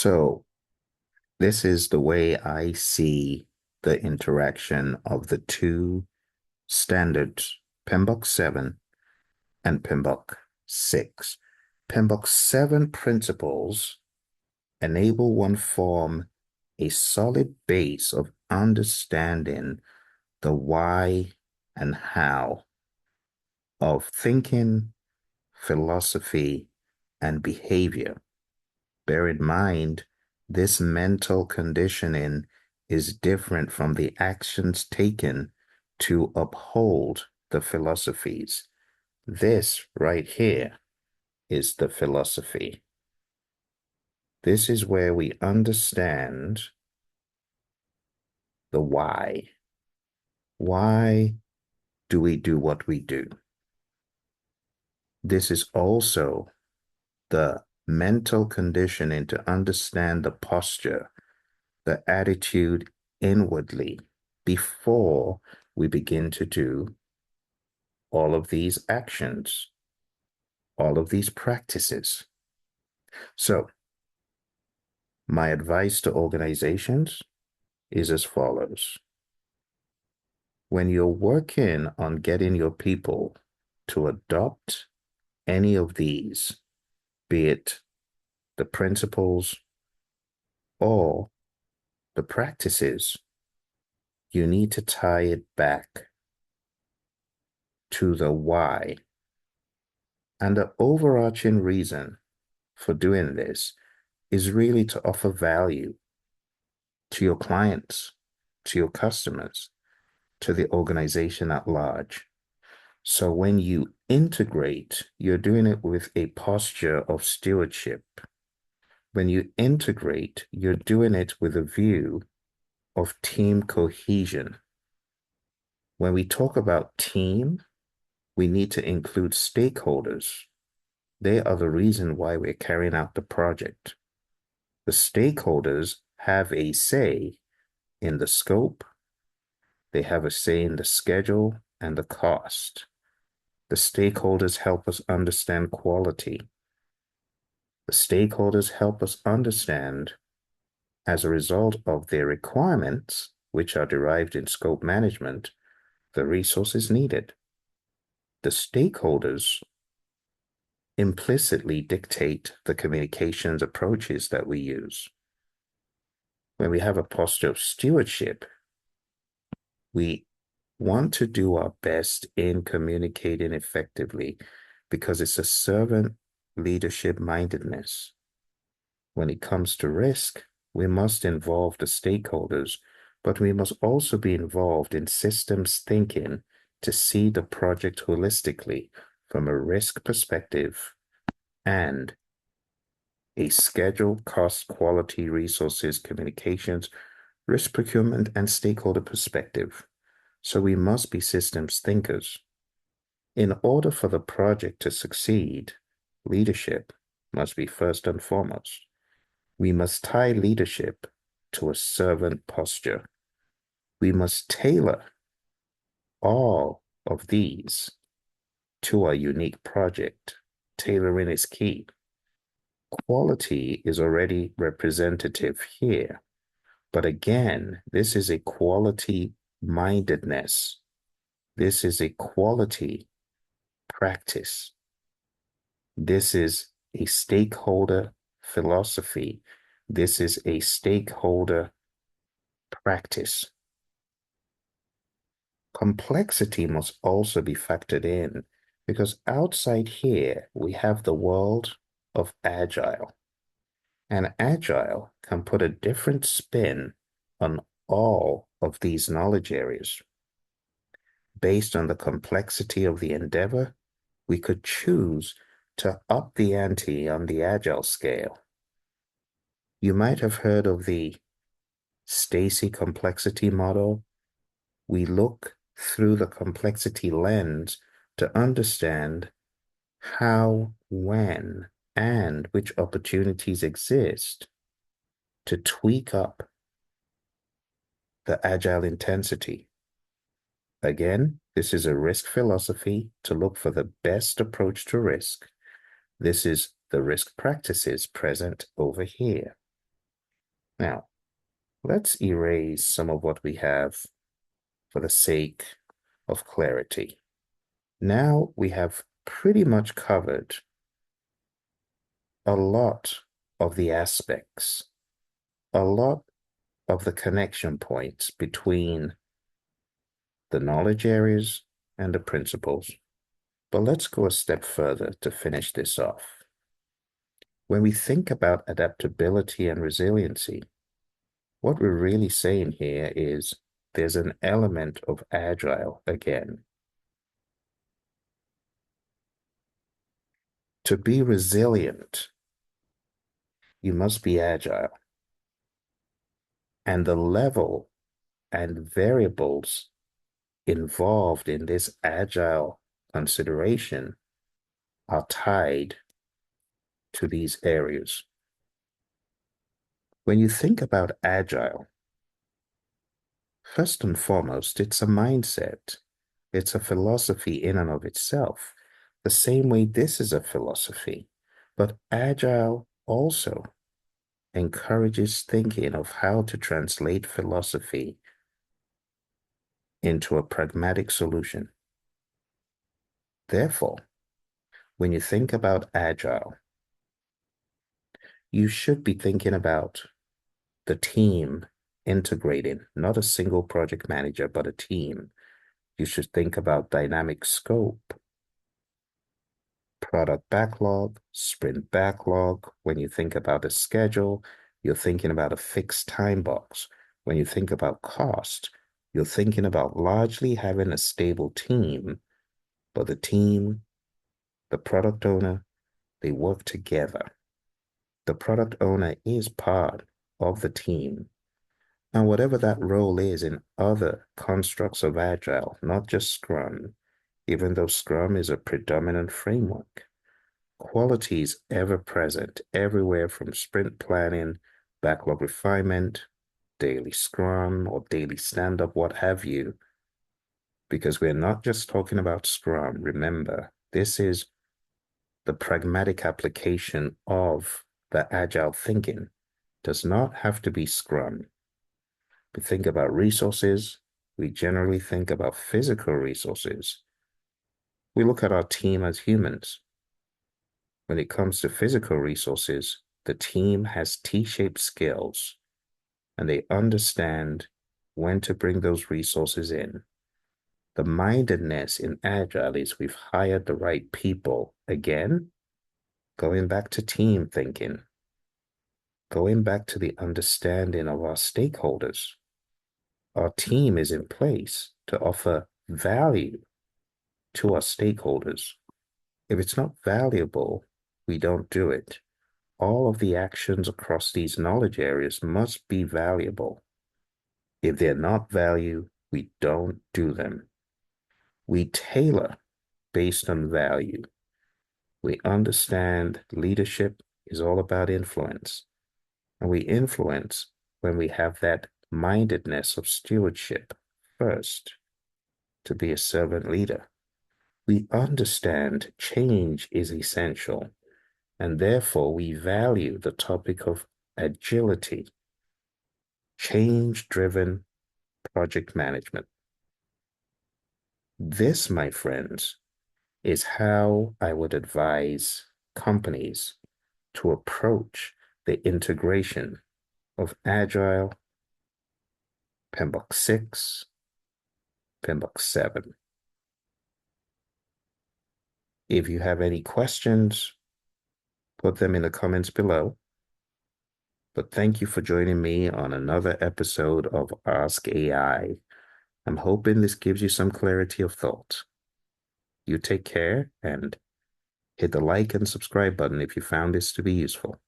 So this is the way I see the interaction of the two standards, PMBOK 7 and PMBOK 6. PMBOK 7 principles enable one form a solid base of understanding the why and how of thinking, philosophy, and behavior. Bear in mind, this mental conditioning is different from the actions taken to uphold the philosophies. This right here is the philosophy. This is where we understand the why. Why do we do what we do? This is also the mental conditioning to understand the posture, the attitude inwardly before we begin to do all of these actions, all of these practices. So, my advice to organizations is as follows. When you're working on getting your people to adopt any of these, be it the principles or the practices, you need to tie it back to the why. And the overarching reason for doing this is really to offer value to your clients, to your customers, to the organization at large. So when you integrate, you're doing it with a posture of stewardship. When you integrate, you're doing it with a view of team cohesion. When we talk about team, we need to include stakeholders. They are the reason why we're carrying out the project. The stakeholders have a say in the scope, they have a say in the schedule and the cost. The stakeholders help us understand quality. The stakeholders help us understand, as a result of their requirements, which are derived in scope management, the resources needed. The stakeholders implicitly dictate the communications approaches that we use. When we have a posture of stewardship, we want to do our best in communicating effectively because it's a servant leadership mindedness. When it comes to risk, we must involve the stakeholders, but we must also be involved in systems thinking to see the project holistically from a risk perspective and a schedule, cost, quality, resources, communications, risk procurement, and stakeholder perspective. So we must be systems thinkers. In order for the project to succeed, leadership must be first and foremost. We must tie leadership to a servant posture. We must tailor all of these to our unique project. Tailoring is key. Quality is already representative here. But again, this is a quality mindedness. This is a quality practice. This is a stakeholder philosophy. This is a stakeholder practice. Complexity must also be factored in because outside here, we have the world of Agile. And Agile can put a different spin on all of these knowledge areas. Based on the complexity of the endeavor, we could choose to up the ante on the Agile scale. You might have heard of the Stacy complexity model. We look through the complexity lens to understand how, when, and which opportunities exist to tweak up the Agile intensity. Again, this is a risk philosophy to look for the best approach to risk. This is the risk practices present over here. Now, let's erase some of what we have for the sake of clarity. Now we have pretty much covered a lot of the aspects, a lot of the connection points between the knowledge areas and the principles. But let's go a step further to finish this off. When we think about adaptability and resiliency, what we're really saying here is there's an element of agile again. To be resilient, you must be agile. And the level and variables involved in this agile consideration are tied to these areas. When you think about agile, first and foremost, it's a mindset. It's a philosophy in and of itself, the same way this is a philosophy. But agile also encourages thinking of how to translate philosophy into a pragmatic solution. Therefore, when you think about agile, you should be thinking about the team integrating, not a single project manager, but a team. You should think about dynamic scope, product backlog, sprint backlog. When you think about a schedule, you're thinking about a fixed time box. When you think about cost, you're thinking about largely having a stable team, but the team, the product owner, they work together. The product owner is part of the team. And whatever that role is in other constructs of Agile, not just Scrum, even though Scrum is a predominant framework, quality is ever present everywhere from sprint planning, backlog refinement, daily Scrum or daily stand-up, what have you. Because we're not just talking about Scrum. Remember, this is the pragmatic application of the Agile thinking. Does not have to be Scrum. We think about resources. We generally think about physical resources. We look at our team as humans. When it comes to physical resources, the team has T-shaped skills and they understand when to bring those resources in. The mindedness in Agile is we've hired the right people. Again, going back to team thinking, going back to the understanding of our stakeholders. Our team is in place to offer value to our stakeholders. If it's not valuable, we don't do it. All of the actions across these knowledge areas must be valuable. If they're not value, we don't do them. We tailor based on value. We understand leadership is all about influence, and we influence when we have that mindedness of stewardship first, to be a servant leader. We understand change is essential, and therefore we value the topic of agility, change-driven project management. This, my friends, is how I would advise companies to approach the integration of Agile, PMBOK 6, PMBOK 7. If you have any questions, put them in the comments below. But thank you for joining me on another episode of Ask AI. I'm hoping this gives you some clarity of thought. You take care and hit the like and subscribe button if you found this to be useful.